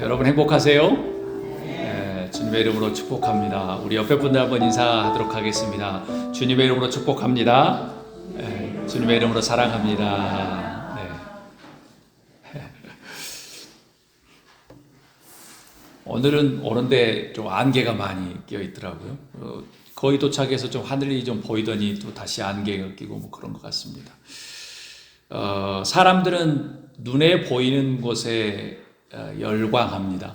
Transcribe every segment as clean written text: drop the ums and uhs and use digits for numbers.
여러분 행복하세요? 네, 주님의 이름으로 축복합니다. 우리 옆에 분들 한번 인사하도록 하겠습니다. 주님의 이름으로 축복합니다. 네, 주님의 이름으로 사랑합니다. 네. 오늘은 오는데 좀 안개가 많이 껴 있더라고요. 거의 도착해서 좀 하늘이 좀 보이더니 또 다시 안개가 끼고 뭐 그런 것 같습니다. 사람들은 눈에 보이는 곳에 열광합니다.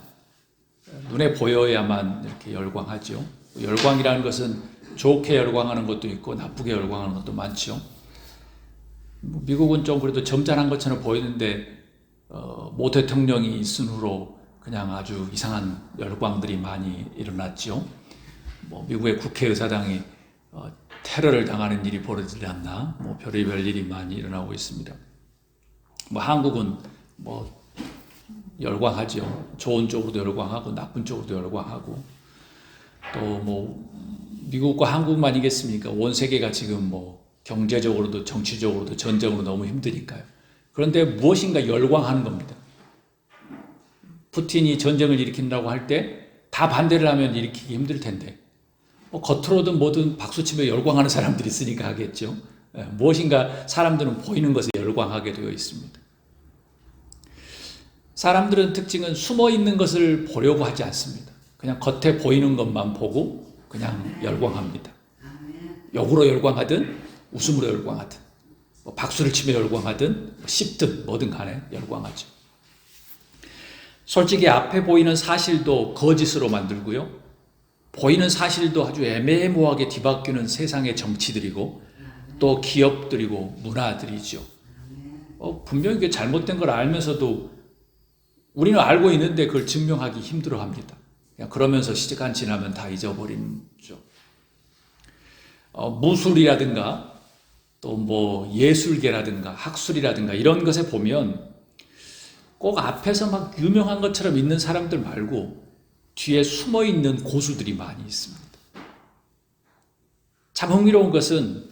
눈에 보여야만 이렇게 열광하죠. 열광이라는 것은 좋게 열광하는 것도 있고 나쁘게 열광하는 것도 많죠. 미국은 좀 그래도 점잖은 것처럼 보이는데 모 대통령이 있은 후로 그냥 아주 이상한 열광들이 많이 일어났죠. 미국의 국회의사당이 테러를 당하는 일이 벌어지지 않나, 별의별 일이 많이 일어나고 있습니다. 한국은 열광하죠. 좋은 쪽으로도 열광하고 나쁜 쪽으로도 열광하고, 또 미국과 한국만이겠습니까? 온 세계가 지금 경제적으로도 정치적으로도 전쟁으로 너무 힘드니까요. 그런데 무엇인가 열광하는 겁니다. 푸틴이 전쟁을 일으킨다고 할 때 다 반대를 하면 일으키기 힘들 텐데 겉으로든 뭐든 박수치며 열광하는 사람들이 있으니까 하겠죠. 무엇인가 사람들은 보이는 것에 열광하게 되어 있습니다. 사람들은 특징은 숨어 있는 것을 보려고 하지 않습니다. 그냥 겉에 보이는 것만 보고 그냥 열광합니다. 욕으로 열광하든 웃음으로 열광하든 박수를 치며 열광하든 씹든 뭐든 간에 열광하죠. 솔직히 앞에 보이는 사실도 거짓으로 만들고요. 보이는 사실도 아주 애매모호하게 뒤바뀌는 세상의 정치들이고 또 기업들이고 문화들이죠. 분명히 이게 잘못된 걸 알면서도 우리는 알고 있는데 그걸 증명하기 힘들어합니다. 그냥 그러면서 시간 지나면 다 잊어버리죠. 무술이라든가 또 예술계라든가 학술이라든가 이런 것에 보면 꼭 앞에서 막 유명한 것처럼 있는 사람들 말고 뒤에 숨어 있는 고수들이 많이 있습니다. 참 흥미로운 것은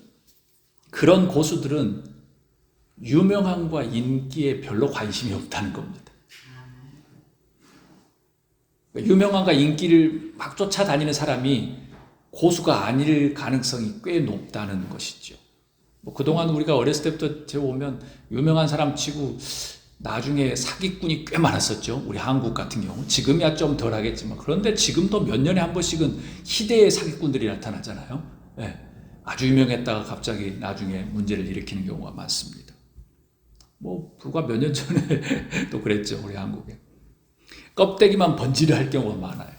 그런 고수들은 유명함과 인기에 별로 관심이 없다는 겁니다. 유명함과 인기를 막 쫓아다니는 사람이 고수가 아닐 가능성이 꽤 높다는 것이죠. 그동안 우리가 어렸을 때부터 재보면 유명한 사람 치고 나중에 사기꾼이 꽤 많았었죠. 우리 한국 같은 경우. 지금이야 좀 덜 하겠지만. 그런데 지금도 몇 년에 한 번씩은 희대의 사기꾼들이 나타나잖아요. 네. 아주 유명했다가 갑자기 나중에 문제를 일으키는 경우가 많습니다. 불과 몇 년 전에 또 그랬죠. 우리 한국에. 껍데기만 번지르 할 경우가 많아요.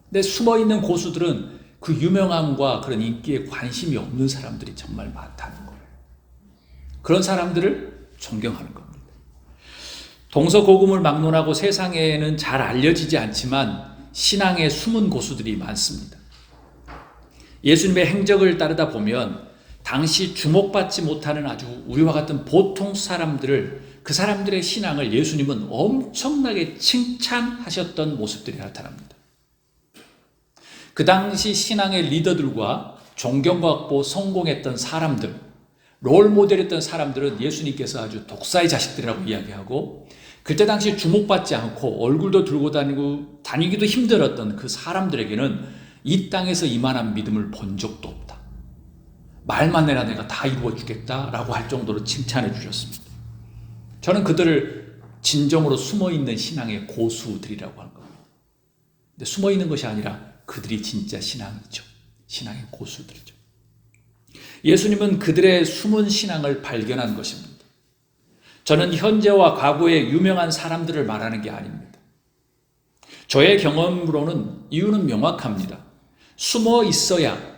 근데 숨어있는 고수들은 그 유명함과 그런 인기에 관심이 없는 사람들이 정말 많다는 거예요. 그런 사람들을 존경하는 겁니다. 동서고금을 막론하고 세상에는 잘 알려지지 않지만 신앙의 숨은 고수들이 많습니다. 예수님의 행적을 따르다 보면 당시 주목받지 못하는 아주 우리와 같은 보통 사람들을 그 사람들의 신앙을 예수님은 엄청나게 칭찬하셨던 모습들이 나타납니다. 그 당시 신앙의 리더들과 존경받고 성공했던 사람들, 롤모델했던 사람들은 예수님께서 아주 독사의 자식들이라고 이야기하고 그때 당시 주목받지 않고 얼굴도 들고 다니기도 힘들었던 그 사람들에게는 이 땅에서 이만한 믿음을 본 적도 없다. 말만 해라 내가 다 이루어 주겠다라고 할 정도로 칭찬해 주셨습니다. 저는 그들을 진정으로 숨어있는 신앙의 고수들이라고 하는 겁니다. 근데 숨어있는 것이 아니라 그들이 진짜 신앙이죠. 신앙의 고수들이죠. 예수님은 그들의 숨은 신앙을 발견한 것입니다. 저는 현재와 과거의 유명한 사람들을 말하는 게 아닙니다. 저의 경험으로는 이유는 명확합니다. 숨어 있어야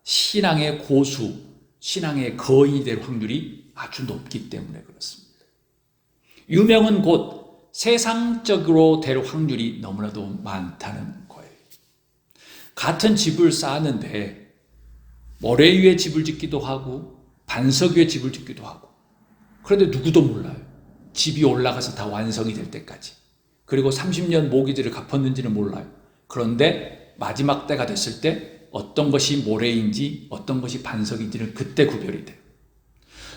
신앙의 고수, 신앙의 거인이 될 확률이 아주 높기 때문에 그렇습니다. 유명은 곧 세상적으로 될 확률이 너무나도 많다는 거예요. 같은 집을 쌓았는데 모래 위에 집을 짓기도 하고 반석 위에 집을 짓기도 하고 그런데 누구도 몰라요. 집이 올라가서 다 완성이 될 때까지. 그리고 30년 모기지를 갚았는지는 몰라요. 그런데 마지막 때가 됐을 때 어떤 것이 모래인지 어떤 것이 반석인지는 그때 구별이 돼요.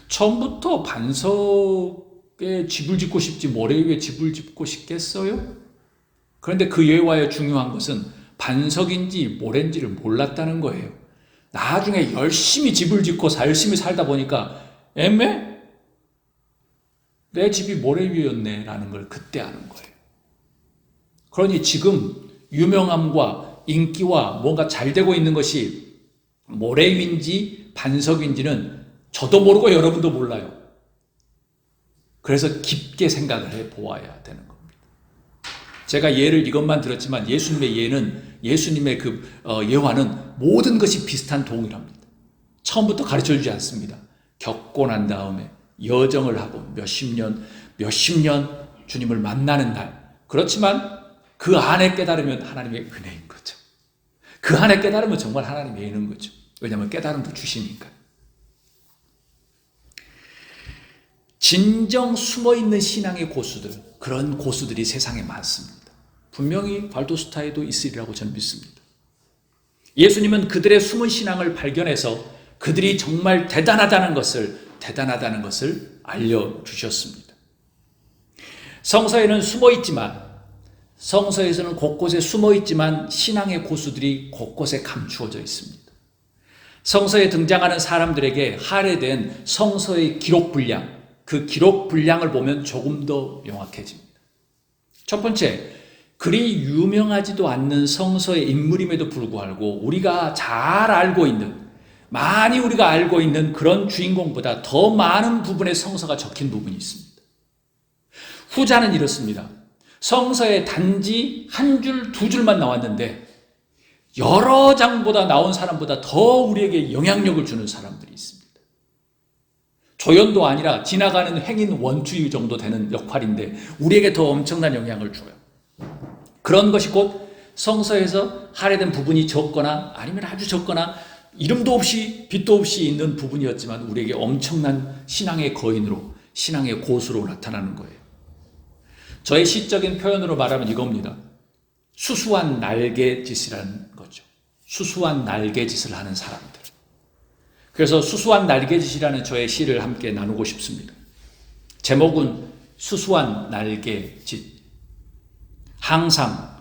처음부터 반석 집을 짓고 싶지 모래 위에 집을 짓고 싶겠어요? 그런데 그 예화의 중요한 것은 반석인지 모래인지를 몰랐다는 거예요. 나중에 열심히 집을 짓고 열심히 살다 보니까 애매? 내 집이 모래 위였네 라는 걸 그때 아는 거예요. 그러니 지금 유명함과 인기와 뭔가 잘 되고 있는 것이 모래 위인지 반석인지는 저도 모르고 여러분도 몰라요. 그래서 깊게 생각을 해 보아야 되는 겁니다. 제가 예를 이것만 들었지만 예수님의 그 예화는 모든 것이 비슷한 동일합니다. 처음부터 가르쳐 주지 않습니다. 겪고 난 다음에 여정을 하고 몇십 년 주님을 만나는 날. 그렇지만 그 안에 깨달으면 하나님의 은혜인 거죠. 그 안에 깨달으면 정말 하나님의 은혜인 거죠. 왜냐하면 깨달음도 주시니까. 진정 숨어있는 신앙의 고수들, 그런 고수들이 세상에 많습니다. 분명히 발도스타에도 있으리라고 저는 믿습니다. 예수님은 그들의 숨은 신앙을 발견해서 그들이 정말 대단하다는 것을 알려주셨습니다. 성서에서는 곳곳에 숨어있지만 신앙의 고수들이 곳곳에 감추어져 있습니다. 성서에 등장하는 사람들에게 할애된 성서의 기록 분량, 그 기록 분량을 보면 조금 더 명확해집니다. 첫 번째, 그리 유명하지도 않는 성서의 인물임에도 불구하고 우리가 많이 우리가 알고 있는 그런 주인공보다 더 많은 부분의 성서가 적힌 부분이 있습니다. 후자는 이렇습니다. 성서에 단지 한 줄, 두 줄만 나왔는데 여러 장보다 나온 사람보다 더 우리에게 영향력을 주는 사람들이 있습니다. 조연도 아니라 지나가는 행인 원추 정도 되는 역할인데 우리에게 더 엄청난 영향을 줘요. 그런 것이 곧 성서에서 할애된 부분이 적거나 아니면 아주 적거나 이름도 없이 빛도 없이 있는 부분이었지만 우리에게 엄청난 신앙의 거인으로, 신앙의 고수로 나타나는 거예요. 저의 시적인 표현으로 말하면 이겁니다. 수수한 날개짓이라는 거죠. 수수한 날개짓을 하는 사람들. 그래서 수수한 날개짓이라는 저의 시를 함께 나누고 싶습니다. 제목은 수수한 날개짓. 항상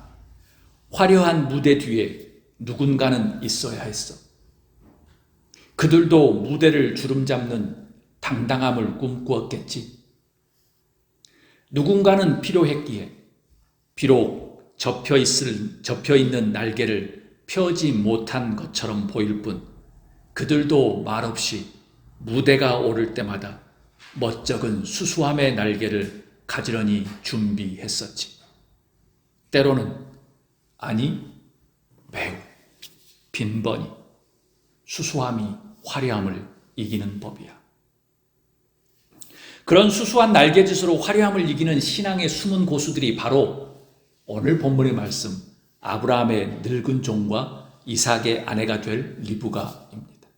화려한 무대 뒤에 누군가는 있어야 했어. 그들도 무대를 주름잡는 당당함을 꿈꾸었겠지. 누군가는 필요했기에 비록 접혀있는 날개를 펴지 못한 것처럼 보일 뿐 그들도 말없이 무대가 오를 때마다 멋쩍은 수수함의 날개를 가지런히 준비했었지. 때로는, 아니 매우 빈번히 수수함이 화려함을 이기는 법이야. 그런 수수한 날개짓으로 화려함을 이기는 신앙의 숨은 고수들이 바로 오늘 본문의 말씀 아브라함의 늙은 종과 이삭의 아내가 될 리브가입니다.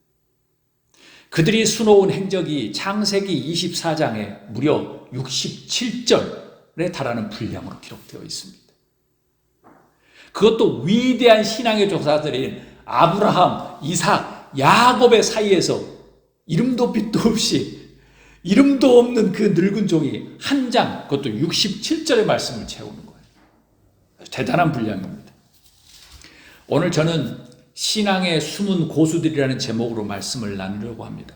그들이 수놓은 행적이 창세기 24장에 무려 67절에 달하는 분량으로 기록되어 있습니다. 그것도 위대한 신앙의 조사들인 아브라함, 이삭, 야곱의 사이에서 이름도 빛도 없이 이름도 없는 그 늙은 종이 한 장, 그것도 67절의 말씀을 채우는 거예요. 대단한 분량입니다. 오늘 저는 신앙의 숨은 고수들이라는 제목으로 말씀을 나누려고 합니다.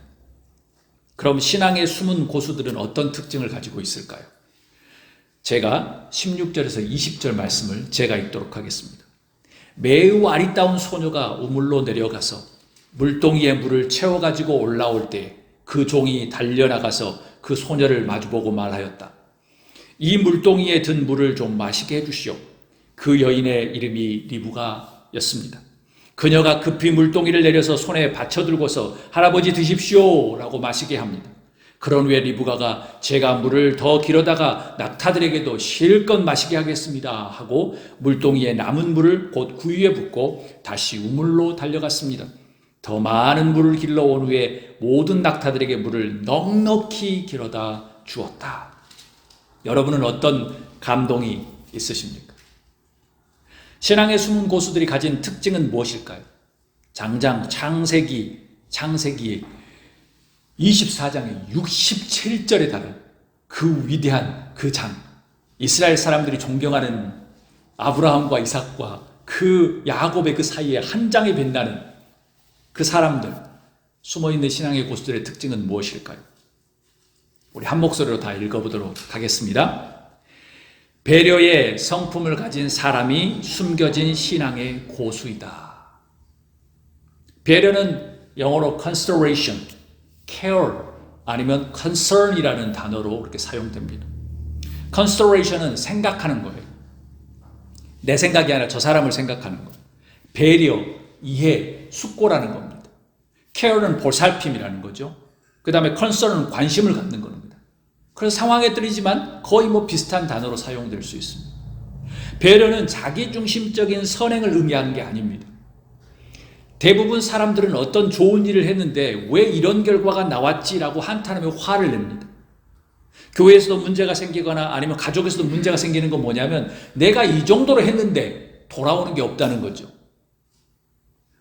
그럼 신앙의 숨은 고수들은 어떤 특징을 가지고 있을까요? 제가 16절에서 20절 말씀을 제가 읽도록 하겠습니다. 매우 아리따운 소녀가 우물로 내려가서 물동이에 물을 채워가지고 올라올 때 그 종이 달려나가서 그 소녀를 마주보고 말하였다. 이 물동이에 든 물을 좀 마시게 해주시오. 그 여인의 이름이 리브가였습니다. 그녀가 급히 물동이를 내려서 손에 받쳐들고서 할아버지 드십시오 라고 마시게 합니다. 그런 후에 리브가가 제가 물을 더 길어다가 낙타들에게도 실컷 마시게 하겠습니다 하고 물동이에 남은 물을 곧 구유에 붓고 다시 우물로 달려갔습니다. 더 많은 물을 길러온 후에 모든 낙타들에게 물을 넉넉히 길어다 주었다. 여러분은 어떤 감동이 있으십니까? 신앙의 숨은 고수들이 가진 특징은 무엇일까요? 장장 창세기 24장의 67절에 달한 그 위대한 그 장, 이스라엘 사람들이 존경하는 아브라함과 이삭과 그 야곱의 그 사이에 한 장에 빛나는 그 사람들, 숨어있는 신앙의 고수들의 특징은 무엇일까요? 우리 한 목소리로 다 읽어보도록 하겠습니다. 배려의 성품을 가진 사람이 숨겨진 신앙의 고수이다. 배려는 영어로 consideration, care 아니면 concern이라는 단어로 그렇게 사용됩니다. consideration은 생각하는 거예요. 내 생각이 아니라 저 사람을 생각하는 거예요. 배려, 이해, 숙고라는 겁니다. care는 보살핌이라는 거죠. 그 다음에 concern은 관심을 갖는 겁니다. 그래서 상황에 따르지만 거의 비슷한 단어로 사용될 수 있습니다. 배려는 자기중심적인 선행을 의미하는 게 아닙니다. 대부분 사람들은 어떤 좋은 일을 했는데 왜 이런 결과가 나왔지라고 한탄하며 화를 냅니다. 교회에서도 문제가 생기거나 아니면 가족에서도 문제가 생기는 건 뭐냐면 내가 이 정도로 했는데 돌아오는 게 없다는 거죠.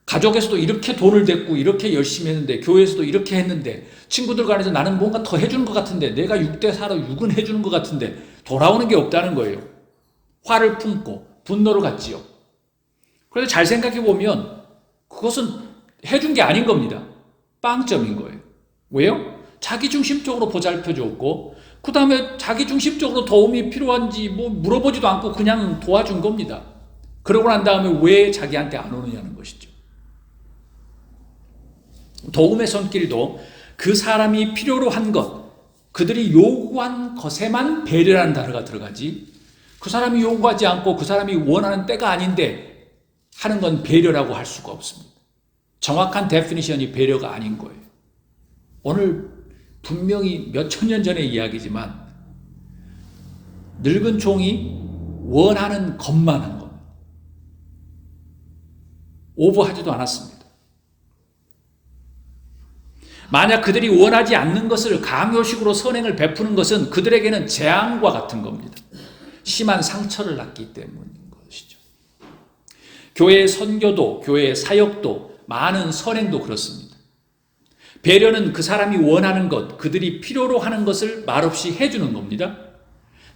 가족에서도 이렇게 돈을 댔고 이렇게 열심히 했는데 교회에서도 이렇게 했는데 친구들 간에서 나는 뭔가 더 해주는 것 같은데 내가 6대 4로 6은 해주는 것 같은데 돌아오는 게 없다는 거예요. 화를 품고 분노를 갖지요. 그래서 잘 생각해 보면 그것은 해준 게 아닌 겁니다. 빵점인 거예요. 왜요? 자기중심적으로 보살펴줬고 그 다음에 자기중심적으로 도움이 필요한지 물어보지도 않고 그냥 도와준 겁니다. 그러고 난 다음에 왜 자기한테 안 오느냐는 것이죠. 도움의 손길도 그 사람이 필요로 한 것, 그들이 요구한 것에만 배려라는 단어가 들어가지 그 사람이 요구하지 않고 그 사람이 원하는 때가 아닌데 하는 건 배려라고 할 수가 없습니다. 정확한 데피니션이 배려가 아닌 거예요. 오늘 분명히 몇천 년 전의 이야기지만 늙은 종이 원하는 것만 한 겁니다. 오버하지도 않았습니다. 만약 그들이 원하지 않는 것을 강요식으로 선행을 베푸는 것은 그들에게는 재앙과 같은 겁니다. 심한 상처를 낳기 때문인 것이죠. 교회의 선교도, 교회의 사역도, 많은 선행도 그렇습니다. 배려는 그 사람이 원하는 것, 그들이 필요로 하는 것을 말없이 해주는 겁니다.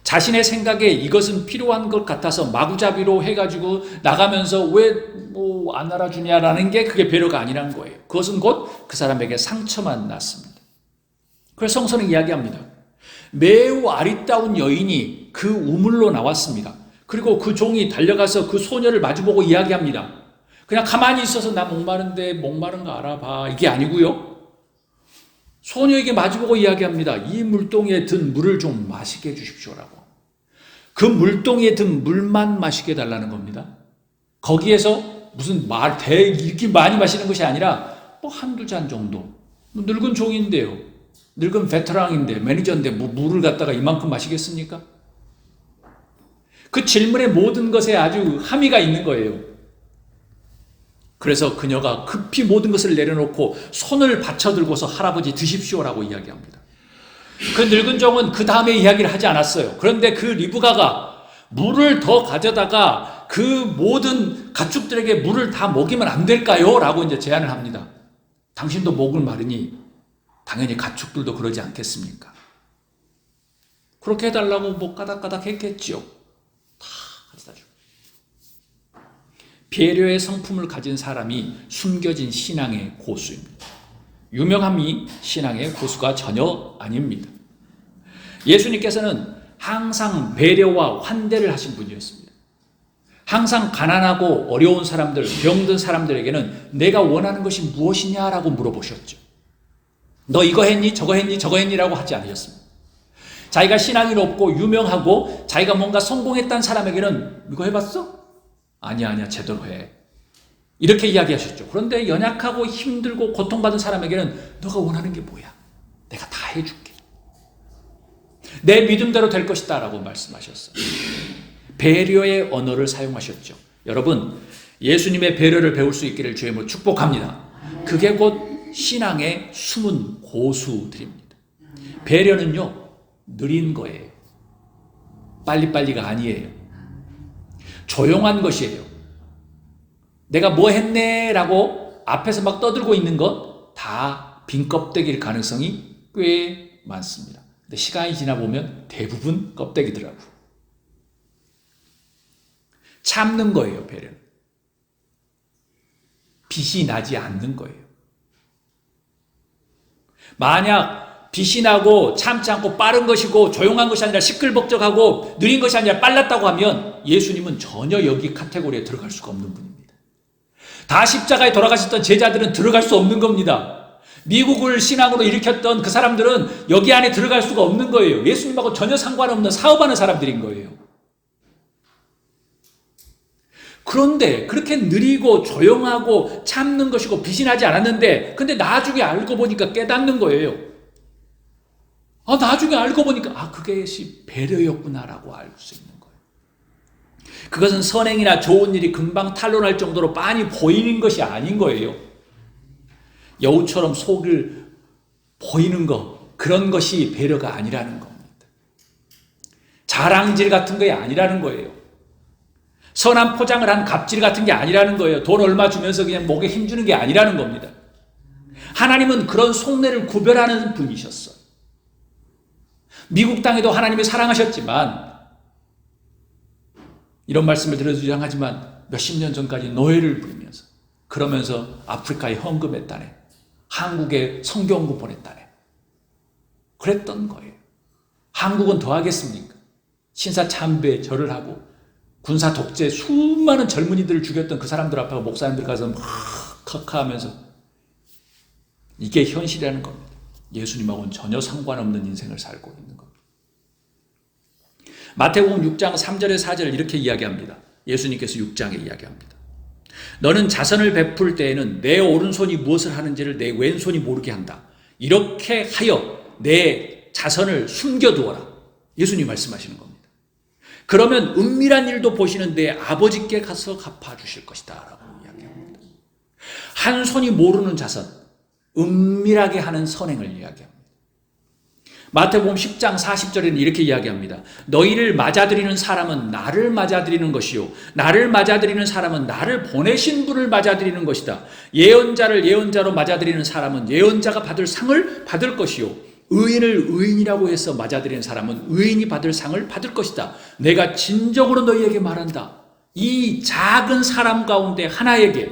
자신의 생각에 이것은 필요한 것 같아서 마구잡이로 해가지고 나가면서 왜 안 알아주냐라는 게 그게 배려가 아니란 거예요. 그것은 곧 그 사람에게 상처만 났습니다. 그래서 성서는 이야기합니다. 매우 아리따운 여인이 그 우물로 나왔습니다. 그리고 그 종이 달려가서 그 소녀를 마주보고 이야기합니다. 그냥 가만히 있어서 나 목마른데 목마른 거 알아봐. 이게 아니고요. 소녀에게 마주보고 이야기합니다. 이 물동이에 든 물을 좀 마시게 해주십시오라고. 그 물동이에 든 물만 마시게 해달라는 겁니다. 거기에서 무슨 이렇게 많이 마시는 것이 아니라 한두 잔 정도. 늙은 종인데요. 늙은 베테랑인데 매니저인데 물을 갖다가 이만큼 마시겠습니까? 그 질문의 모든 것에 아주 함의가 있는 거예요. 그래서 그녀가 급히 모든 것을 내려놓고 손을 받쳐들고서 할아버지 드십시오라고 이야기합니다. 그 늙은 종은 그 다음에 이야기를 하지 않았어요. 그런데 그 리브가가 물을 더 가져다가 그 모든 가축들에게 물을 다 먹이면 안 될까요? 라고 이제 제안을 합니다. 당신도 목을 마르니 당연히 가축들도 그러지 않겠습니까? 그렇게 해달라고 까닥까닥 했겠지요. 다 가져다 주고. 배려의 성품을 가진 사람이 숨겨진 신앙의 고수입니다. 유명함이 신앙의 고수가 전혀 아닙니다. 예수님께서는 항상 배려와 환대를 하신 분이었습니다. 항상 가난하고 어려운 사람들, 병든 사람들에게는 내가 원하는 것이 무엇이냐라고 물어보셨죠. 너 이거 했니? 저거 했니? 저거 했니라고 하지 않으셨습니다. 자기가 신앙이 높고 유명하고 자기가 뭔가 성공했다는 사람에게는 이거 해봤어? 아니야 제대로 해. 이렇게 이야기하셨죠. 그런데 연약하고 힘들고 고통받은 사람에게는 너가 원하는 게 뭐야? 내가 다 해줄게. 내 믿음대로 될 것이다 라고 말씀하셨어요. 배려의 언어를 사용하셨죠. 여러분, 예수님의 배려를 배울 수 있기를 주의 이름으로 축복합니다. 그게 곧 신앙의 숨은 고수들입니다. 배려는요, 느린 거예요. 빨리빨리가 아니에요. 조용한 것이에요. 내가 뭐 했네 라고 앞에서 막 떠들고 있는 것 다 빈 껍데기일 가능성이 꽤 많습니다. 근데 시간이 지나 보면 대부분 껍데기더라고. 참는 거예요, 배려는. 빛이 나지 않는 거예요. 만약 빛이 나고 참지 않고 빠른 것이고 조용한 것이 아니라 시끌벅적하고 느린 것이 아니라 빨랐다고 하면 예수님은 전혀 여기 카테고리에 들어갈 수가 없는 분입니다. 다 십자가에 돌아가셨던 제자들은 들어갈 수 없는 겁니다. 미국을 신앙으로 일으켰던 그 사람들은 여기 안에 들어갈 수가 없는 거예요. 예수님하고 전혀 상관없는 사업하는 사람들인 거예요. 그런데 그렇게 느리고 조용하고 참는 것이고 빛이 나지 않았는데 근데 나중에 알고 보니까 깨닫는 거예요. 나중에 알고 보니까 그것이 배려였구나라고 알 수 있는 거예요. 그것은 선행이나 좋은 일이 금방 탄로날 정도로 빤히 보이는 것이 아닌 거예요. 여우처럼 속을 보이는 것, 그런 것이 배려가 아니라는 겁니다. 자랑질 같은 게 아니라는 거예요. 선한 포장을 한 갑질 같은 게 아니라는 거예요. 돈 얼마 주면서 그냥 목에 힘주는 게 아니라는 겁니다. 하나님은 그런 속내를 구별하는 분이셨어요. 미국 땅에도 하나님이 사랑하셨지만 이런 말씀을 드려도 이상하지만 몇십 년 전까지 노예를 부리면서 그러면서 아프리카에 헌금했다네. 한국에 성경구 보냈다네. 그랬던 거예요. 한국은 더 하겠습니까? 신사 참배 절을 하고 군사 독재 수많은 젊은이들을 죽였던 그 사람들 앞에 목사님들 가서 막 카카하면서 이게 현실이라는 겁니다. 예수님하고는 전혀 상관없는 인생을 살고 있는 겁니다. 마태복음 6장 3절에 4절 이렇게 이야기합니다. 예수님께서 6장에 이야기합니다. 너는 자선을 베풀 때에는 내 오른손이 무엇을 하는지를 내 왼손이 모르게 한다. 이렇게 하여 내 자선을 숨겨두어라. 예수님 말씀하시는 겁니다. 그러면 은밀한 일도 보시는 내 아버지께 가서 갚아주실 것이다 라고 이야기합니다. 한 손이 모르는 자선, 은밀하게 하는 선행을 이야기합니다. 마태복음 10장 40절에는 이렇게 이야기합니다. 너희를 맞아들이는 사람은 나를 맞아들이는 것이요 나를 맞아들이는 사람은 나를 보내신 분을 맞아들이는 것이다. 예언자를 예언자로 맞아들이는 사람은 예언자가 받을 상을 받을 것이요 의인을 의인이라고 해서 맞아들이는 사람은 의인이 받을 상을 받을 것이다. 내가 진정으로 너희에게 말한다. 이 작은 사람 가운데 하나에게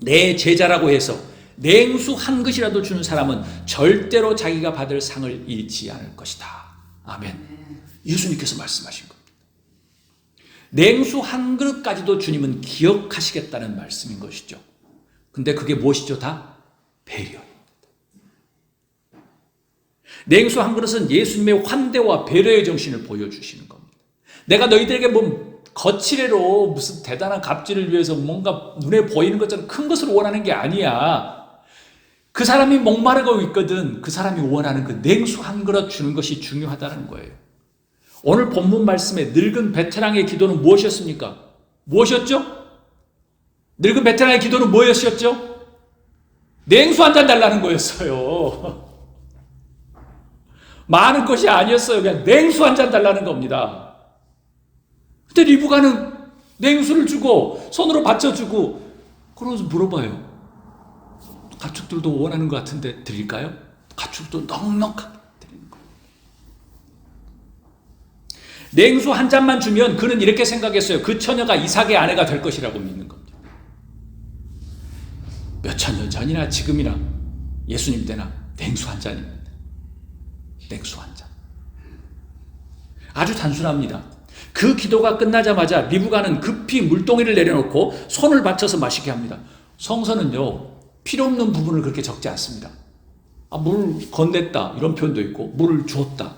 내 제자라고 해서 냉수 한 그릇이라도 주는 사람은 절대로 자기가 받을 상을 잃지 않을 것이다. 아멘. 예수님께서 말씀하신 겁니다. 냉수 한 그릇까지도 주님은 기억하시겠다는 말씀인 것이죠. 근데 그게 무엇이죠? 다 배려입니다. 냉수 한 그릇은 예수님의 환대와 배려의 정신을 보여주시는 겁니다. 내가 너희들에게 거칠애로 무슨 대단한 갑질을 위해서 뭔가 눈에 보이는 것처럼 큰 것을 원하는 게 아니야. 그 사람이 목마르고 있거든. 그 사람이 원하는 그 냉수 한 그릇 주는 것이 중요하다는 거예요. 오늘 본문 말씀에 늙은 베테랑의 기도는 무엇이었습니까? 무엇이었죠? 늙은 베테랑의 기도는 무엇이었죠? 냉수 한 잔 달라는 거였어요. 많은 것이 아니었어요. 그냥 냉수 한 잔 달라는 겁니다. 근데 리브가는 냉수를 주고 손으로 받쳐주고 그러면서 물어봐요. 가축들도 원하는 것 같은데 드릴까요? 가축도 넉넉하게 드리는 거예요. 냉수 한 잔만 주면 그는 이렇게 생각했어요. 그 처녀가 이삭의 아내가 될 것이라고 믿는 겁니다. 몇천 년 전이나 지금이나 예수님 때나 냉수 한 잔입니다. 냉수 한 잔. 아주 단순합니다. 그 기도가 끝나자마자 리브가는 급히 물동이를 내려놓고 손을 받쳐서 마시게 합니다. 성서는요, 필요 없는 부분을 그렇게 적지 않습니다. 물 건넸다 이런 표현도 있고 물을 주었다.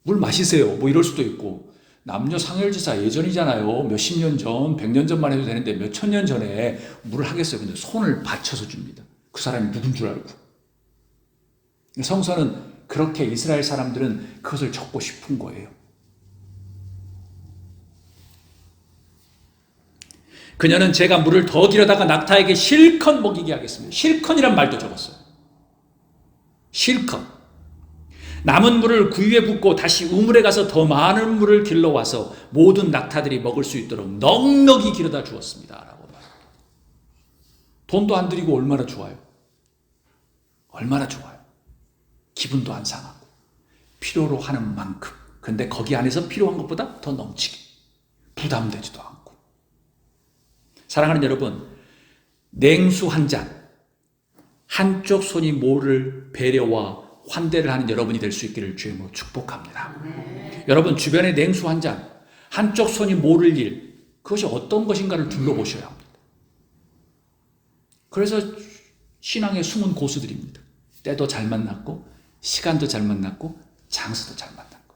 물 마시세요. 뭐 이럴 수도 있고 남녀 상열지사 예전이잖아요. 몇십 년 전, 100년 전만 해도 되는데 몇천 년 전에 물을 하겠어요. 근데 손을 받쳐서 줍니다. 그 사람이 누군 줄 알고. 성서는 그렇게 이스라엘 사람들은 그것을 적고 싶은 거예요. 그녀는 제가 물을 더 길어다가 낙타에게 실컷 먹이게 하겠습니다. 실컷이란 말도 적었어요. 실컷. 남은 물을 구유에 붓고 다시 우물에 가서 더 많은 물을 길러와서 모든 낙타들이 먹을 수 있도록 넉넉히 길어다 주었습니다. 라고 말합니다. 돈도 안 들이고 얼마나 좋아요. 얼마나 좋아요. 기분도 안 상하고. 필요로 하는 만큼. 근데 거기 안에서 필요한 것보다 더 넘치게. 부담되지도 않고. 사랑하는 여러분, 냉수 한 잔, 한쪽 손이 모를 배려와 환대를 하는 여러분이 될 수 있기를 주님으로 축복합니다. 여러분 주변에 냉수 한 잔, 한쪽 손이 모를 일, 그것이 어떤 것인가를 둘러보셔야 합니다. 그래서 신앙의 숨은 고수들입니다. 때도 잘 만났고 시간도 잘 만났고 장소도 잘 만났고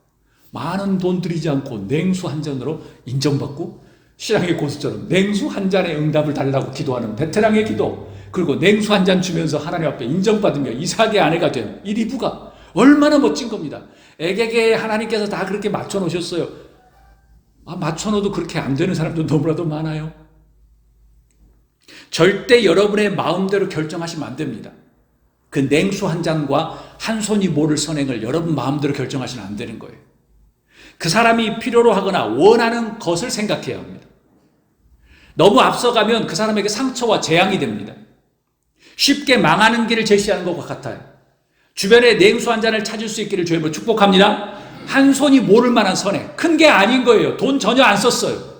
많은 돈 들이지 않고 냉수 한 잔으로 인정받고 신앙의 고수처럼 냉수 한 잔의 응답을 달라고 기도하는 베테랑의 기도, 그리고 냉수 한 잔 주면서 하나님 앞에 인정받으며 이삭의 아내가 된 이 리브가 얼마나 멋진 겁니다. 애에게 하나님께서 다 그렇게 맞춰놓으셨어요. 맞춰놓아도 그렇게 안 되는 사람도 너무나도 많아요. 절대 여러분의 마음대로 결정하시면 안 됩니다. 그 냉수 한 잔과 한 손이 모를 선행을 여러분 마음대로 결정하시면 안 되는 거예요. 그 사람이 필요로 하거나 원하는 것을 생각해야 합니다. 너무 앞서가면 그 사람에게 상처와 재앙이 됩니다. 쉽게 망하는 길을 제시하는 것과 같아요. 주변에 냉수 한 잔을 찾을 수 있기를 주님으로 축복합니다. 한 손이 모를 만한 선행, 큰 게 아닌 거예요. 돈 전혀 안 썼어요.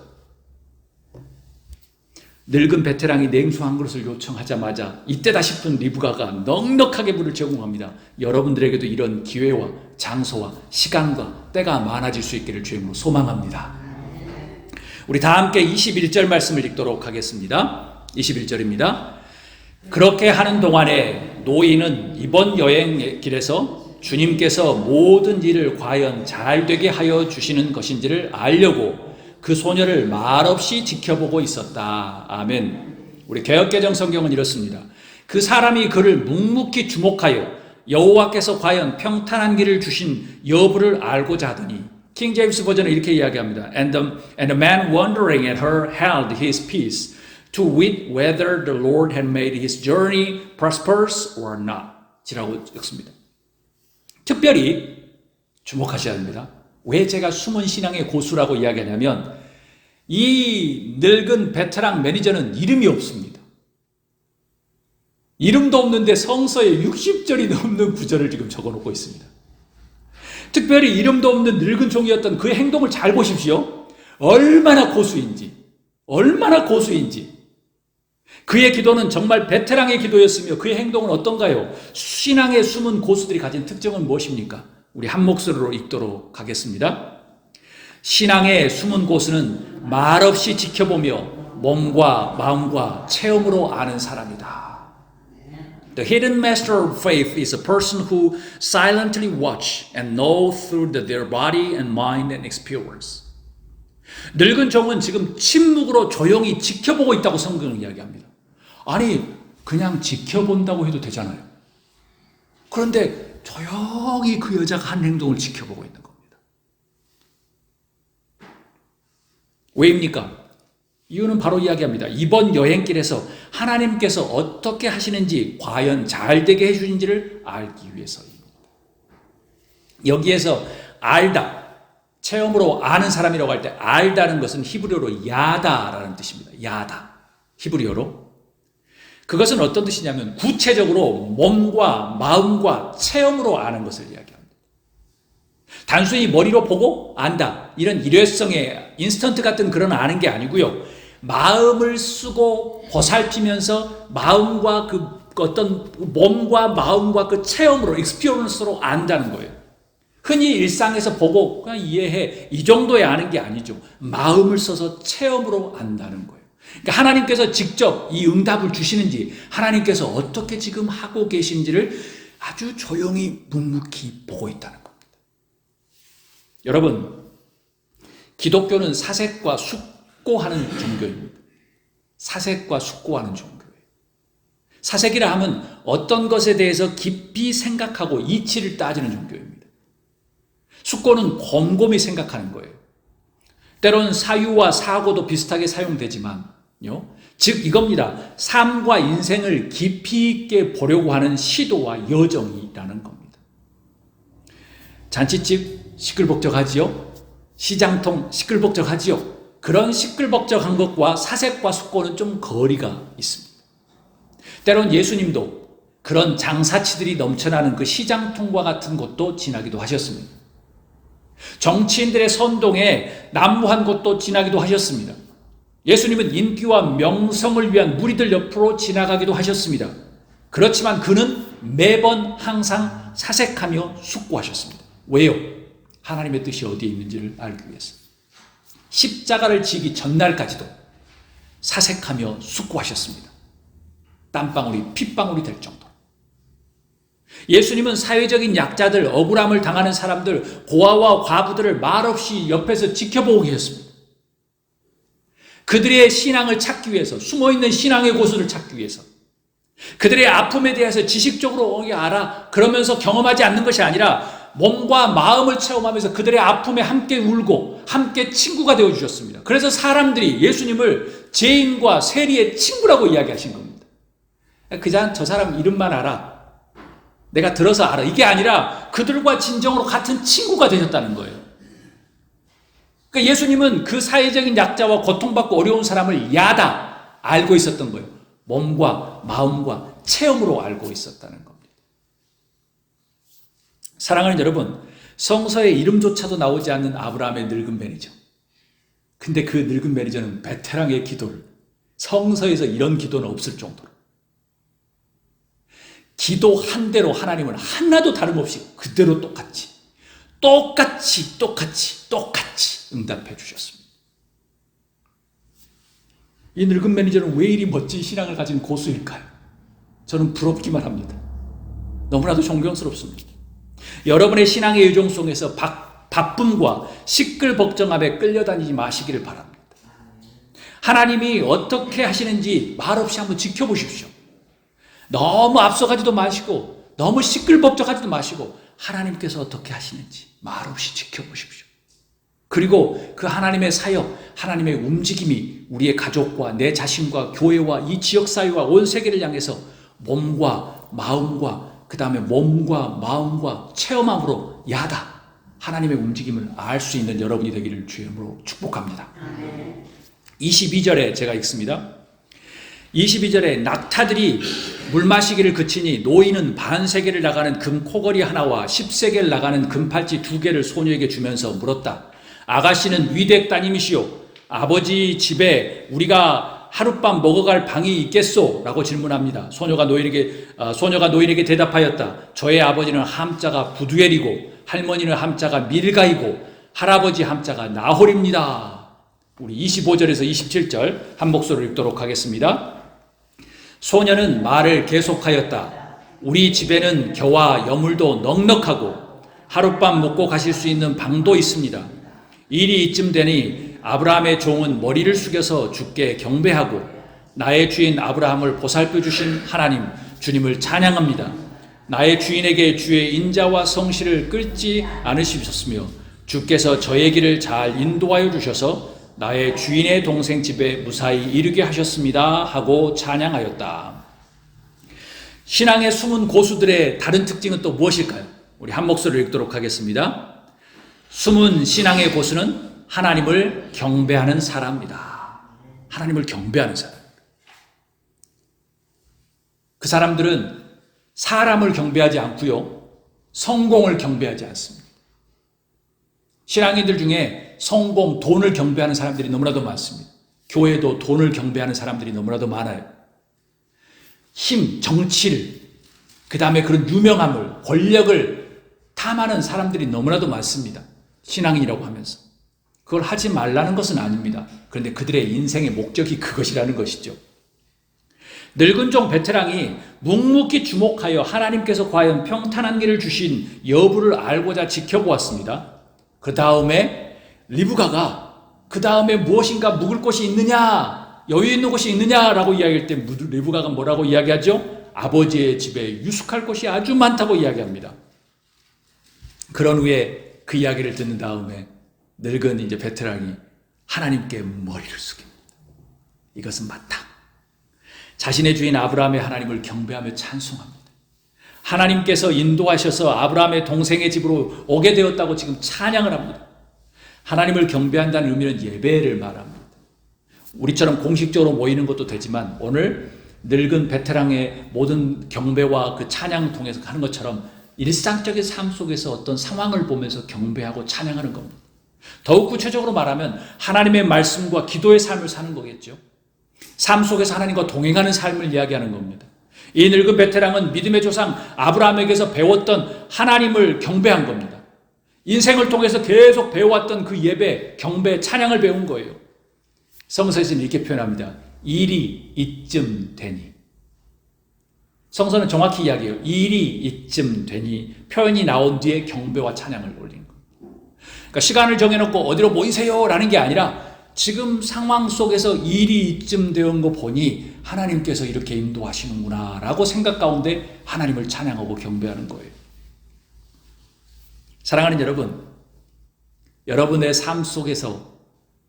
늙은 베테랑이 냉수 한 그릇을 요청하자마자 이때다 싶은 리브가가 넉넉하게 물을 제공합니다. 여러분들에게도 이런 기회와 장소와 시간과 때가 많아질 수 있기를 주님으로 소망합니다. 우리 다 함께 21절 말씀을 읽도록 하겠습니다. 21절입니다. 그렇게 하는 동안에 노인은 이번 여행 길에서 주님께서 모든 일을 과연 잘 되게 하여 주시는 것인지를 알려고 그 소녀를 말없이 지켜보고 있었다. 아멘. 우리 개역개정 성경은 이렇습니다. 그 사람이 그를 묵묵히 주목하여 여호와께서 과연 평탄한 길을 주신 여부를 알고자 하더니, 킹 제임스 버전은 이렇게 이야기합니다. And the man wondering at her held his peace to wit whether the Lord had made his journey prosperous or not. 이라고 읽습니다. 특별히 주목하셔야 합니다. 왜 제가 숨은 신앙의 고수라고 이야기하냐면 이 늙은 베테랑 매니저는 이름이 없습니다. 이름도 없는데 성서에 60절이 넘는 구절을 지금 적어놓고 있습니다. 특별히 이름도 없는 늙은 종이었던 그 행동을 잘 보십시오. 얼마나 고수인지. 그의 기도는 정말 베테랑의 기도였으며 그의 행동은 어떤가요? 신앙의 숨은 고수들이 가진 특징은 무엇입니까? 우리 한 목소리로 읽도록 하겠습니다. 신앙의 숨은 고수는 말없이 지켜보며 몸과 마음과 체험으로 아는 사람이다. The hidden master of faith is a person who silently watch and know through their body and mind and experience. 늙은 종은 지금 침묵으로 조용히 지켜보고 있다고 성경은 이야기합니다. 아니, 그냥 지켜본다고 해도 되잖아요. 그런데 조용히 그 여자가 한 행동을 지켜보고 있는 겁니다. 왜입니까? 이유는 바로 이야기합니다. 이번 여행길에서 하나님께서 어떻게 하시는지 과연 잘 되게 해주는지를 알기 위해서입니다. 여기에서 알다, 체험으로 아는 사람이라고 할 때 알다는 것은 히브리어로 야다라는 뜻입니다. 야다, 히브리어로. 그것은 어떤 뜻이냐면 구체적으로 몸과 마음과 체험으로 아는 것을 이야기합니다. 단순히 머리로 보고 안다, 이런 일회성의 인스턴트 같은 그런 아는 게 아니고요. 마음을 쓰고 보살피면서 마음과 그 어떤 몸과 마음과 그 체험으로, 익스피리언스로 안다는 거예요. 흔히 일상에서 보고 그냥 이해해, 이 정도의 아는 게 아니죠. 마음을 써서 체험으로 안다는 거예요. 그러니까 하나님께서 직접 이 응답을 주시는지, 하나님께서 어떻게 지금 하고 계신지를 아주 조용히 묵묵히 보고 있다는 겁니다. 여러분, 기독교는 사색과 숙고하는 종교입니다. 사색과 숙고하는 종교예요. 사색이라 하면 어떤 것에 대해서 깊이 생각하고 이치를 따지는 종교입니다. 숙고는 곰곰이 생각하는 거예요. 때로는 사유와 사고도 비슷하게 사용되지만요. 즉 이겁니다. 삶과 인생을 깊이 있게 보려고 하는 시도와 여정이라는 겁니다. 잔치집 시끌벅적하지요? 시장통 시끌벅적하지요? 그런 시끌벅적한 것과 사색과 숙고는 좀 거리가 있습니다. 때론 예수님도 그런 장사치들이 넘쳐나는 그 시장통과 같은 곳도 지나기도 하셨습니다. 정치인들의 선동에 난무한 곳도 지나기도 하셨습니다. 예수님은 인기와 명성을 위한 무리들 옆으로 지나가기도 하셨습니다. 그렇지만 그는 매번 항상 사색하며 숙고하셨습니다. 왜요? 하나님의 뜻이 어디에 있는지를 알기 위해서. 십자가를 지기 전날까지도 사색하며 숙고하셨습니다. 땀방울이 핏방울이 될 정도로. 예수님은 사회적인 약자들, 억울함을 당하는 사람들, 고아와 과부들을 말없이 옆에서 지켜보고 계셨습니다. 그들의 신앙을 찾기 위해서, 숨어있는 신앙의 고수를 찾기 위해서, 그들의 아픔에 대해서 지식적으로 알아 그러면서 경험하지 않는 것이 아니라 몸과 마음을 체험하면서 그들의 아픔에 함께 울고 함께 친구가 되어주셨습니다. 그래서 사람들이 예수님을 죄인과 세리의 친구라고 이야기하신 겁니다. 그냥 저 사람 이름만 알아, 내가 들어서 알아, 이게 아니라 그들과 진정으로 같은 친구가 되셨다는 거예요. 그러니까 예수님은 그 사회적인 약자와 고통받고 어려운 사람을 야다 알고 있었던 거예요. 몸과 마음과 체험으로 알고 있었다는 겁니다. 사랑하는 여러분, 성서에 이름조차도 나오지 않는 아브라함의 늙은 매니저. 근데 그 늙은 매니저는 베테랑의 기도를, 성서에서 이런 기도는 없을 정도로 기도한 대로 하나님은 하나도 다름없이 그대로 똑같이 응답해 주셨습니다. 이 늙은 매니저는 왜 이리 멋진 신앙을 가진 고수일까요? 저는 부럽기만 합니다. 너무나도 존경스럽습니다. 여러분의 신앙의 의정 속에서 바쁨과 시끌벅적함에 끌려다니지 마시기를 바랍니다. 하나님이 어떻게 하시는지 말없이 한번 지켜보십시오. 너무 앞서가지도 마시고 너무 시끌벅적하지도 마시고 하나님께서 어떻게 하시는지 말없이 지켜보십시오. 그리고 그 하나님의 사역, 하나님의 움직임이 우리의 가족과 내 자신과 교회와 이 지역사회와 온 세계를 향해서 몸과 마음과 그 다음에 몸과 마음과 체험함으로 야다 하나님의 움직임을 알 수 있는 여러분이 되기를 주의 이름으로 축복합니다. 22절에 제가 읽습니다. 22절에 낙타들이 물 마시기를 그치니 노인은 반세겔을 나가는 금 코걸이 하나와 10세겔 나가는 금팔찌 2개를 소녀에게 주면서 물었다. 아가씨는 위댁 따님이시오. 아버지 집에 우리가 하룻밤 먹어갈 방이 있겠소? 라고 질문합니다. 소녀가 노인에게 대답하였다. 저의 아버지는 함자가 부두엘이고 할머니는 함자가 밀가이고 할아버지 함자가 나홀입니다. 우리 25절에서 27절 한 목소리로 읽도록 하겠습니다. 소녀는 말을 계속하였다. 우리 집에는 겨와 여물도 넉넉하고 하룻밤 묵고 가실 수 있는 방도 있습니다. 일이 이쯤 되니 아브라함의 종은 머리를 숙여서 주께 경배하고 나의 주인 아브라함을 보살펴 주신 하나님 주님을 찬양합니다. 나의 주인에게 주의 인자와 성실을 끌지 않으셨으며 주께서 저의 길을 잘 인도하여 주셔서 나의 주인의 동생 집에 무사히 이르게 하셨습니다 하고 찬양하였다. 신앙의 숨은 고수들의 다른 특징은 또 무엇일까요? 우리 한 목소리로 읽도록 하겠습니다. 숨은 신앙의 고수는 하나님을 경배하는 사람입니다. 하나님을 경배하는 사람. 그 사람들은 사람을 경배하지 않고요, 성공을 경배하지 않습니다. 신앙인들 중에 성공, 돈을 경배하는 사람들이 너무나도 많습니다. 교회도 돈을 경배하는 사람들이 너무나도 많아요. 힘, 정치를, 그 다음에 그런 유명함을, 권력을 탐하는 사람들이 너무나도 많습니다. 신앙인이라고 하면서. 그걸 하지 말라는 것은 아닙니다. 그런데 그들의 인생의 목적이 그것이라는 것이죠. 늙은 종 베테랑이 묵묵히 주목하여 하나님께서 과연 평탄한 길을 주신 여부를 알고자 지켜보았습니다. 그 다음에 리브가가 그 다음에 무엇인가 묵을 곳이 있느냐, 여유 있는 곳이 있느냐라고 이야기할 때 리브가가 뭐라고 이야기하죠? 아버지의 집에 유숙할 곳이 아주 많다고 이야기합니다. 그런 후에 그 이야기를 듣는 다음에 늙은 이제 베테랑이 하나님께 머리를 숙입니다. 이것은 맞다. 자신의 주인 아브라함의 하나님을 경배하며 찬송합니다. 하나님께서 인도하셔서 아브라함의 동생의 집으로 오게 되었다고 지금 찬양을 합니다. 하나님을 경배한다는 의미는 예배를 말합니다. 우리처럼 공식적으로 모이는 것도 되지만 오늘 늙은 베테랑의 모든 경배와 그 찬양 통해서 하는 것처럼 일상적인 삶 속에서 어떤 상황을 보면서 경배하고 찬양하는 겁니다. 더욱 구체적으로 말하면 하나님의 말씀과 기도의 삶을 사는 거겠죠. 삶 속에서 하나님과 동행하는 삶을 이야기하는 겁니다. 이 늙은 베테랑은 믿음의 조상 아브라함에게서 배웠던 하나님을 경배한 겁니다. 인생을 통해서 계속 배워왔던 그 예배, 경배, 찬양을 배운 거예요. 성서에서는 이렇게 표현합니다. 일이 이쯤 되니. 성서는 정확히 이야기해요. 일이 이쯤 되니 표현이 나온 뒤에 경배와 찬양을 올린 거예요. 그러니까 시간을 정해놓고 어디로 모이세요 라는 게 아니라 지금 상황 속에서 일이 이쯤 되는 거 보니 하나님께서 이렇게 인도하시는구나 라고 생각 가운데 하나님을 찬양하고 경배하는 거예요. 사랑하는 여러분, 여러분의 삶 속에서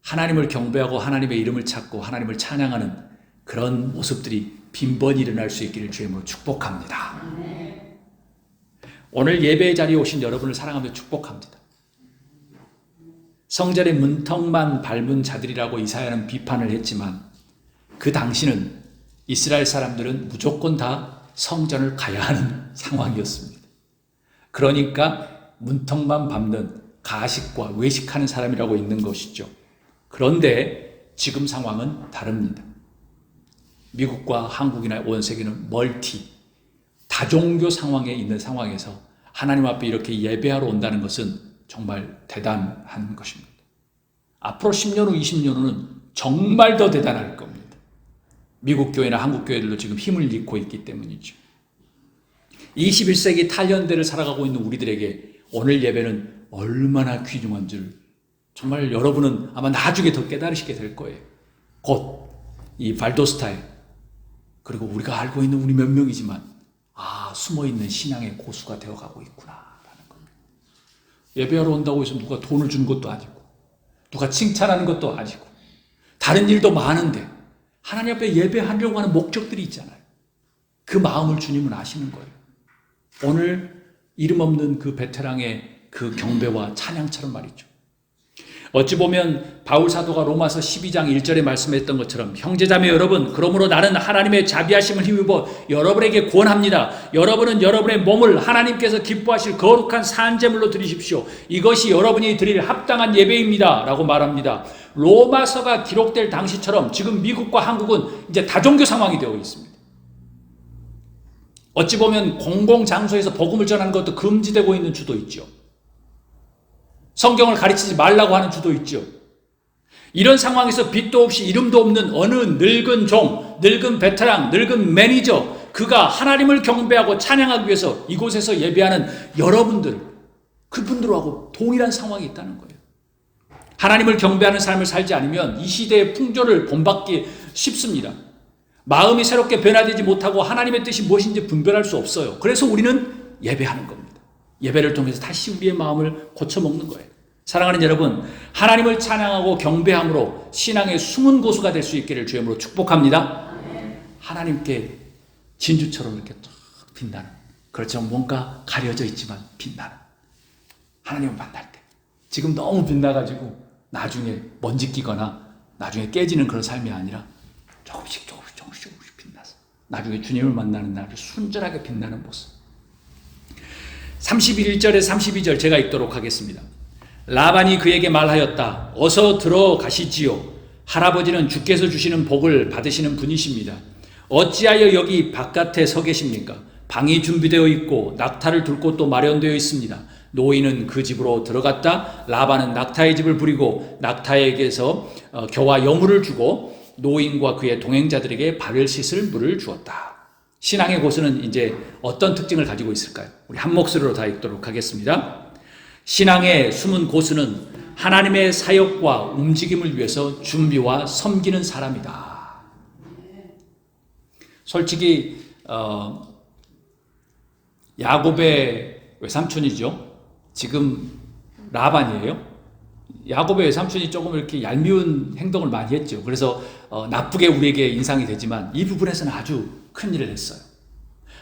하나님을 경배하고 하나님의 이름을 찾고 하나님을 찬양하는 그런 모습들이 빈번히 일어날 수 있기를 주의 이름으로 축복합니다. 오늘 예배의 자리에 오신 여러분을 사랑하며 축복합니다. 성전의 문턱만 밟은 자들이라고 이사야는 비판을 했지만 그 당시는 이스라엘 사람들은 무조건 다 성전을 가야 하는 상황이었습니다. 그러니까 문턱만 밟는 가식과 외식하는 사람이라고 있는 것이죠. 그런데 지금 상황은 다릅니다. 미국과 한국이나 온 세계는 다종교 상황에 있는 상황에서 하나님 앞에 이렇게 예배하러 온다는 것은 정말 대단한 것입니다. 앞으로 10년 후, 20년 후는 정말 더 대단할 겁니다. 미국 교회나 한국 교회들도 지금 힘을 잃고 있기 때문이죠. 21세기 탈연대를 살아가고 있는 우리들에게 오늘 예배는 얼마나 귀중한 줄 정말 여러분은 아마 나중에 더 깨달으시게 될 거예요. 곧 이 발도스타에 그리고 우리가 알고 있는 우리 몇 명이지만 숨어있는 신앙의 고수가 되어가고 있구나라는 겁니다. 예배하러 온다고 해서 누가 돈을 주는 것도 아니고 누가 칭찬하는 것도 아니고 다른 일도 많은데 하나님 앞에 예배하려고 하는 목적들이 있잖아요. 그 마음을 주님은 아시는 거예요. 오늘 이름 없는 그 베테랑의 그 경배와 찬양처럼 말이죠. 어찌 보면 바울 사도가 로마서 12장 1절에 말씀했던 것처럼 형제자매 여러분, 그러므로 나는 하나님의 자비하심을 힘입어 여러분에게 권합니다. 여러분은 여러분의 몸을 하나님께서 기뻐하실 거룩한 산제물로 드리십시오. 이것이 여러분이 드릴 합당한 예배입니다 라고 말합니다. 로마서가 기록될 당시처럼 지금 미국과 한국은 이제 다종교 상황이 되어 있습니다. 어찌 보면 공공장소에서 복음을 전하는 것도 금지되고 있는 주도 있죠. 성경을 가르치지 말라고 하는 주도 있죠. 이런 상황에서 빛도 없이 이름도 없는 어느 늙은 종, 늙은 베테랑, 늙은 매니저, 그가 하나님을 경배하고 찬양하기 위해서 이곳에서 예배하는 여러분들, 그분들하고 동일한 상황이 있다는 거예요. 하나님을 경배하는 삶을 살지 않으면 이 시대의 풍조를 본받기 쉽습니다. 마음이 새롭게 변화되지 못하고 하나님의 뜻이 무엇인지 분별할 수 없어요. 그래서 우리는 예배하는 겁니다. 예배를 통해서 다시 우리의 마음을 고쳐먹는 거예요. 사랑하는 여러분, 하나님을 찬양하고 경배함으로 신앙의 숨은 고수가 될 수 있기를 주의 이름으로 축복합니다. 하나님께 진주처럼 이렇게 쫙 빛나는, 그렇죠, 뭔가 가려져 있지만 빛나는 하나님을 만날 때 지금 너무 빛나가지고 나중에 먼지 끼거나 나중에 깨지는 그런 삶이 아니라 조금씩 빛나서 나중에 주님을 만나는 날을 순전하게 빛나는 모습. 31절에 32절 제가 읽도록 하겠습니다. 라반이 그에게 말하였다. 어서 들어가시지요. 할아버지는 주께서 주시는 복을 받으시는 분이십니다. 어찌하여 여기 바깥에 서 계십니까? 방이 준비되어 있고 낙타를 둘 곳도 마련되어 있습니다. 노인은 그 집으로 들어갔다. 라반은 낙타의 집을 부리고 낙타에게서 겨와 여물을 주고 노인과 그의 동행자들에게 발을 씻을 물을 주었다. 신앙의 고수는 이제 어떤 특징을 가지고 있을까요? 우리 한 목소리로 다 읽도록 하겠습니다. 신앙의 숨은 고수는 하나님의 사역과 움직임을 위해서 준비와 섬기는 사람이다. 솔직히 야곱의 외삼촌이죠. 지금 라반이에요. 야곱의 외삼촌이 조금 이렇게 얄미운 행동을 많이 했죠. 그래서 나쁘게 우리에게 인상이 되지만 이 부분에서는 아주 큰 일을 했어요.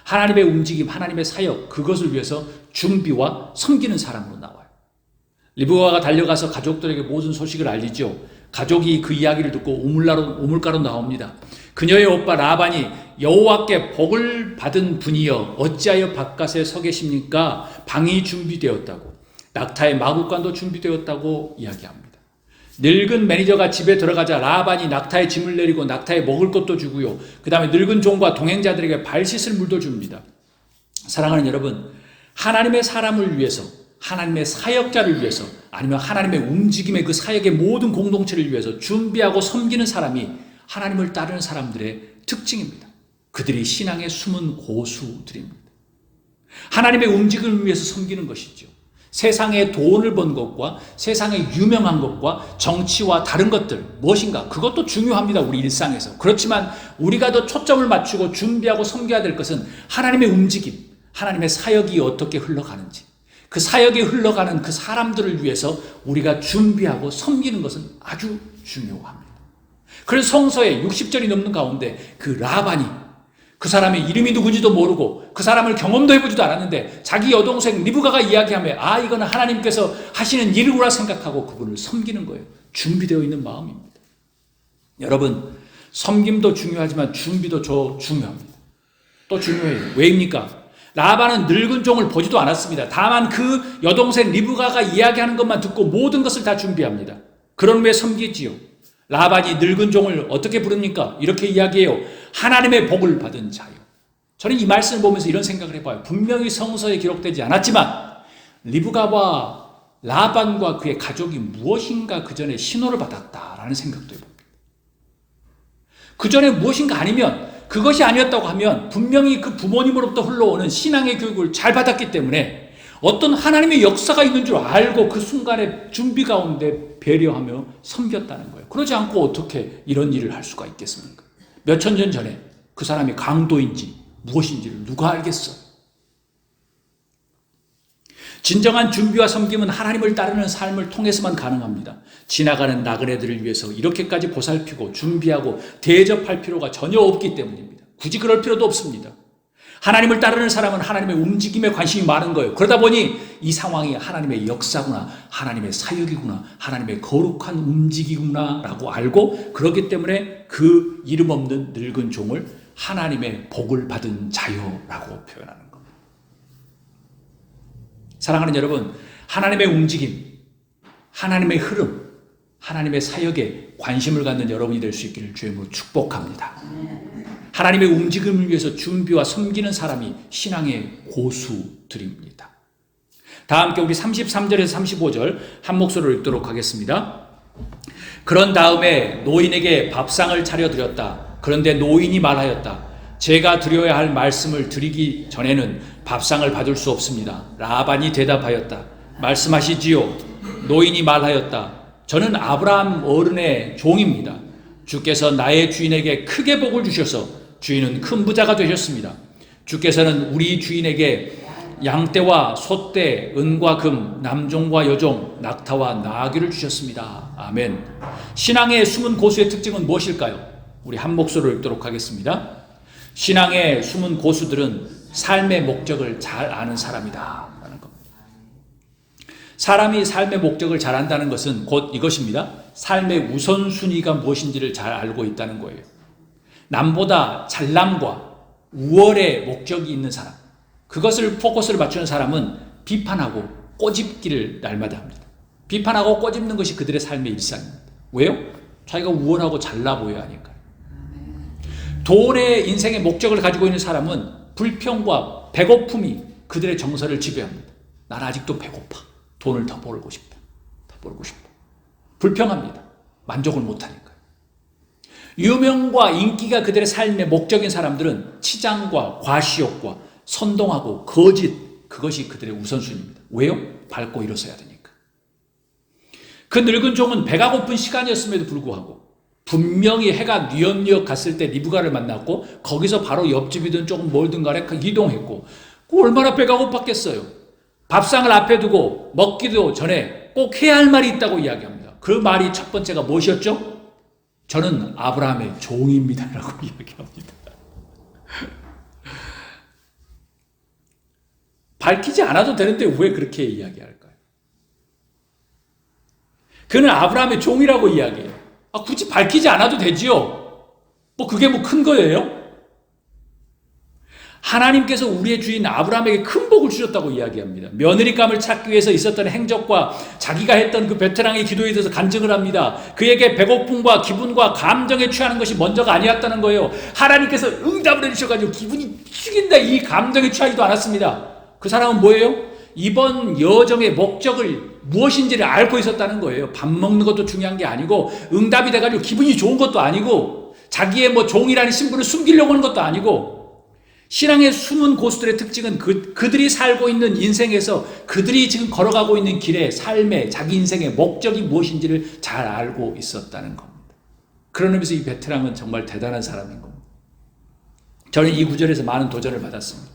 하나님의 움직임, 하나님의 사역, 그것을 위해서 준비와 섬기는 사람으로 나와요. 리브가가 달려가서 가족들에게 모든 소식을 알리죠. 가족이 그 이야기를 듣고 우물가로 나옵니다. 그녀의 오빠 라반이 여호와께 복을 받은 분이여 어찌하여 바깥에 서 계십니까? 방이 준비되었다고, 낙타의 마구간도 준비되었다고 이야기합니다. 늙은 매니저가 집에 들어가자 라반이 낙타의 짐을 내리고 낙타에 먹을 것도 주고요, 그 다음에 늙은 종과 동행자들에게 발 씻을 물도 줍니다. 사랑하는 여러분, 하나님의 사람을 위해서, 하나님의 사역자를 위해서, 아니면 하나님의 움직임의 그 사역의 모든 공동체를 위해서 준비하고 섬기는 사람이 하나님을 따르는 사람들의 특징입니다. 그들이 신앙의 숨은 고수들입니다. 하나님의 움직임을 위해서 섬기는 것이죠. 세상에 돈을 번 것과 세상에 유명한 것과 정치와 다른 것들 무엇인가, 그것도 중요합니다. 우리 일상에서. 그렇지만 우리가 더 초점을 맞추고 준비하고 섬겨야 될 것은 하나님의 움직임, 하나님의 사역이 어떻게 흘러가는지, 그 사역이 흘러가는 그 사람들을 위해서 우리가 준비하고 섬기는 것은 아주 중요합니다. 그래서 성서에 60절이 넘는 가운데 그 라반이, 그 사람의 이름이 누군지도 모르고 그 사람을 경험도 해보지도 않았는데 자기 여동생 리브가가 이야기하며 아, 이거는 하나님께서 하시는 일이구나 생각하고 그분을 섬기는 거예요. 준비되어 있는 마음입니다. 여러분, 섬김도 중요하지만 준비도 중요합니다. 또 중요해요. 왜입니까? 라반은 늙은 종을 보지도 않았습니다. 다만 그 여동생 리브가가 이야기하는 것만 듣고 모든 것을 다 준비합니다. 그런 후에 섬기지요. 라반이 늙은 종을 어떻게 부릅니까? 이렇게 이야기해요. 하나님의 복을 받은 자요. 저는 이 말씀을 보면서 이런 생각을 해봐요. 분명히 성서에 기록되지 않았지만 리브가와 라반과 그의 가족이 무엇인가 그 전에 신호를 받았다라는 생각도 해봅니다. 그 전에 무엇인가 아니면, 그것이 아니었다고 하면 분명히 그 부모님으로부터 흘러오는 신앙의 교육을 잘 받았기 때문에 어떤 하나님의 역사가 있는 줄 알고 그 순간에 준비 가운데 배려하며 섬겼다는 거예요. 그러지 않고 어떻게 이런 일을 할 수가 있겠습니까? 몇천 년 전에 그 사람이 강도인지 무엇인지를 누가 알겠어? 진정한 준비와 섬김은 하나님을 따르는 삶을 통해서만 가능합니다. 지나가는 나그네들을 위해서 이렇게까지 보살피고 준비하고 대접할 필요가 전혀 없기 때문입니다. 굳이 그럴 필요도 없습니다. 하나님을 따르는 사람은 하나님의 움직임에 관심이 많은 거예요. 그러다 보니 이 상황이 하나님의 역사구나, 하나님의 사역이구나, 하나님의 거룩한 움직이구나 라고 알고, 그렇기 때문에 그 이름 없는 늙은 종을 하나님의 복을 받은 자요라고 표현하는 겁니다. 사랑하는 여러분, 하나님의 움직임, 하나님의 흐름, 하나님의 사역에 관심을 갖는 여러분이 될 수 있기를 주님으로 축복합니다. 하나님의 움직임을 위해서 준비와 섬기는 사람이 신앙의 고수들입니다. 다 함께 우리 33절에서 35절 한 목소리로 읽도록 하겠습니다. 그런 다음에 노인에게 밥상을 차려 드렸다. 그런데 노인이 말하였다. 제가 드려야 할 말씀을 드리기 전에는 밥상을 받을 수 없습니다. 라반이 대답하였다. 말씀하시지요. 노인이 말하였다. 저는 아브라함 어른의 종입니다. 주께서 나의 주인에게 크게 복을 주셔서 주인은 큰 부자가 되셨습니다. 주께서는 우리 주인에게 양떼와 소떼, 은과 금, 남종과 여종, 낙타와 나귀를 주셨습니다. 아멘. 신앙의 숨은 고수의 특징은 무엇일까요? 우리 한 목소리로 읽도록 하겠습니다. 신앙의 숨은 고수들은 삶의 목적을 잘 아는 사람이다 라는 겁니다. 사람이 삶의 목적을 잘 안다는 것은 곧 이것입니다. 삶의 우선순위가 무엇인지를 잘 알고 있다는 거예요. 남보다 잘남과 우월의 목적이 있는 사람, 그것을 포커스를 맞추는 사람은 비판하고 꼬집기를 날마다 합니다. 비판하고 꼬집는 것이 그들의 삶의 일상입니다. 왜요? 자기가 우월하고 잘나 보여야 하니까요. 돈의 인생의 목적을 가지고 있는 사람은 불평과 배고픔이 그들의 정서를 지배합니다. 난 아직도 배고파. 돈을 더 벌고 싶다. 더 벌고 싶다. 불평합니다. 만족을 못하니까. 유명과 인기가 그들의 삶의 목적인 사람들은 치장과 과시욕과 선동하고 거짓, 그것이 그들의 우선순위입니다. 왜요? 밟고 일어서야 되니까. 그 늙은 종은 배가 고픈 시간이었음에도 불구하고 분명히 해가 뉘엿뉘엿 갔을 때 리브가를 만났고 거기서 바로 옆집이든 조금 멀든 간에 이동했고 얼마나 배가 고팠겠어요. 밥상을 앞에 두고 먹기도 전에 꼭 해야 할 말이 있다고 이야기합니다. 그 말이 첫 번째가 무엇이었죠? 저는 아브라함의 종입니다 라고 이야기합니다. 밝히지 않아도 되는데 왜 그렇게 이야기할까요? 그는 아브라함의 종이라고 이야기해요. 굳이 밝히지 않아도 되지요. 그게 큰 거예요? 하나님께서 우리의 주인 아브라함에게 큰 복을 주셨다고 이야기합니다. 며느리감을 찾기 위해서 있었던 행적과 자기가 했던 그 베테랑의 기도에 대해서 간증을 합니다. 그에게 배고픔과 기분과 감정에 취하는 것이 먼저가 아니었다는 거예요. 하나님께서 응답을 해주셔가지고 기분이 죽인다 이 감정에 취하지도 않았습니다. 그 사람은 뭐예요? 이번 여정의 목적을 무엇인지를 알고 있었다는 거예요. 밥 먹는 것도 중요한 게 아니고 응답이 돼가지고 기분이 좋은 것도 아니고 자기의 종이라는 신분을 숨기려고 하는 것도 아니고 신앙의 숨은 고수들의 특징은 그들이 살고 있는 인생에서 그들이 지금 걸어가고 있는 길의 삶의 자기 인생의 목적이 무엇인지를 잘 알고 있었다는 겁니다. 그런 의미에서 이 베테랑은 정말 대단한 사람인 겁니다. 저는 이 구절에서 많은 도전을 받았습니다.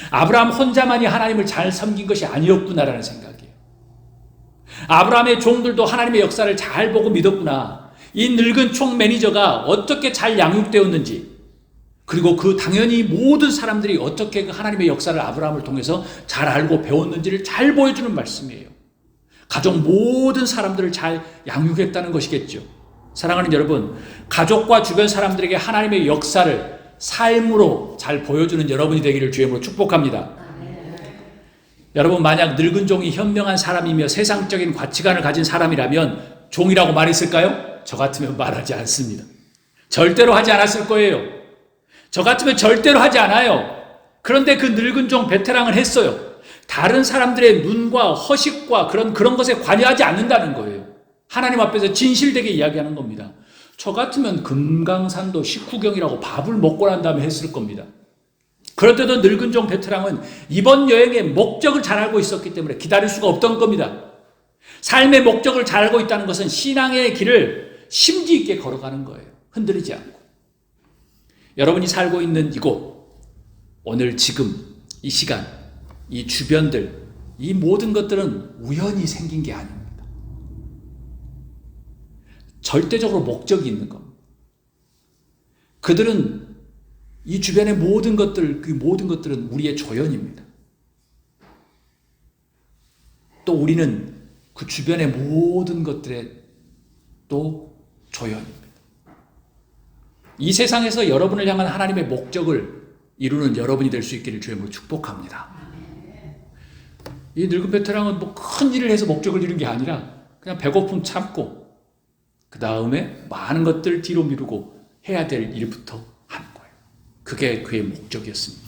아브라함 혼자만이 하나님을 잘 섬긴 것이 아니었구나라는 생각이에요. 아브라함의 종들도 하나님의 역사를 잘 보고 믿었구나. 이 늙은 총 매니저가 어떻게 잘 양육되었는지, 그리고 당연히 모든 사람들이 어떻게 그 하나님의 역사를 아브라함을 통해서 잘 알고 배웠는지를 잘 보여주는 말씀이에요. 가족 모든 사람들을 잘 양육했다는 것이겠죠. 사랑하는 여러분, 가족과 주변 사람들에게 하나님의 역사를 삶으로 잘 보여주는 여러분이 되기를 주의 이름으로 축복합니다. 여러분, 만약 늙은 종이 현명한 사람이며 세상적인 가치관을 가진 사람이라면 종이라고 말했을까요? 저 같으면 말하지 않습니다. 절대로 하지 않았을 거예요. 저 같으면 절대로 하지 않아요. 그런데 그 늙은 종 베테랑은 했어요. 다른 사람들의 눈과 허식과 그런 것에 관여하지 않는다는 거예요. 하나님 앞에서 진실되게 이야기하는 겁니다. 저 같으면 금강산도 식후경이라고 밥을 먹고 난 다음에 했을 겁니다. 그런데도 늙은 종 베테랑은 이번 여행의 목적을 잘 알고 있었기 때문에 기다릴 수가 없던 겁니다. 삶의 목적을 잘 알고 있다는 것은 신앙의 길을 심기 있게 걸어가는 거예요. 흔들리지 않고. 여러분이 살고 있는 이곳, 오늘 지금 이 시간, 이 주변들, 이 모든 것들은 우연히 생긴 게 아닙니다. 절대적으로 목적이 있는 겁니다. 그들은 이 주변의 모든 것들, 그 모든 것들은 우리의 조연입니다. 또 우리는 그 주변의 모든 것들의 또 조연입니다. 이 세상에서 여러분을 향한 하나님의 목적을 이루는 여러분이 될 수 있기를 주의 이름으로 축복합니다. 이 늙은 베테랑은 큰 일을 해서 목적을 이룬 게 아니라 그냥 배고픔 참고 그 다음에 많은 것들 뒤로 미루고 해야 될 일부터 하는 거예요. 그게 그의 목적이었습니다.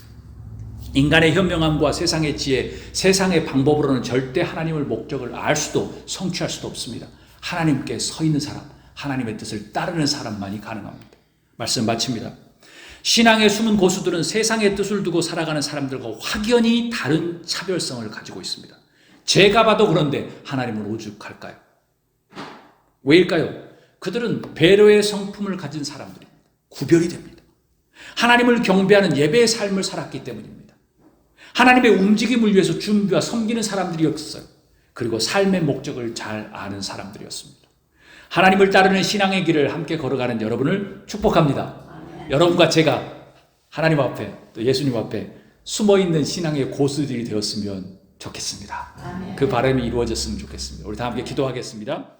인간의 현명함과 세상의 지혜, 세상의 방법으로는 절대 하나님의 목적을 알 수도 성취할 수도 없습니다. 하나님께 서 있는 사람, 하나님의 뜻을 따르는 사람만이 가능합니다. 말씀 마칩니다. 신앙의 숨은 고수들은 세상의 뜻을 두고 살아가는 사람들과 확연히 다른 차별성을 가지고 있습니다. 제가 봐도 그런데 하나님은 오죽할까요? 왜일까요? 그들은 배려의 성품을 가진 사람들입니다. 구별이 됩니다. 하나님을 경배하는 예배의 삶을 살았기 때문입니다. 하나님의 움직임을 위해서 준비와 섬기는 사람들이었어요. 그리고 삶의 목적을 잘 아는 사람들이었습니다. 하나님을 따르는 신앙의 길을 함께 걸어가는 여러분을 축복합니다. 여러분과 제가 하나님 앞에 또 예수님 앞에 숨어있는 신앙의 고수들이 되었으면 좋겠습니다. 그 바람이 이루어졌으면 좋겠습니다. 우리 다 함께 기도하겠습니다.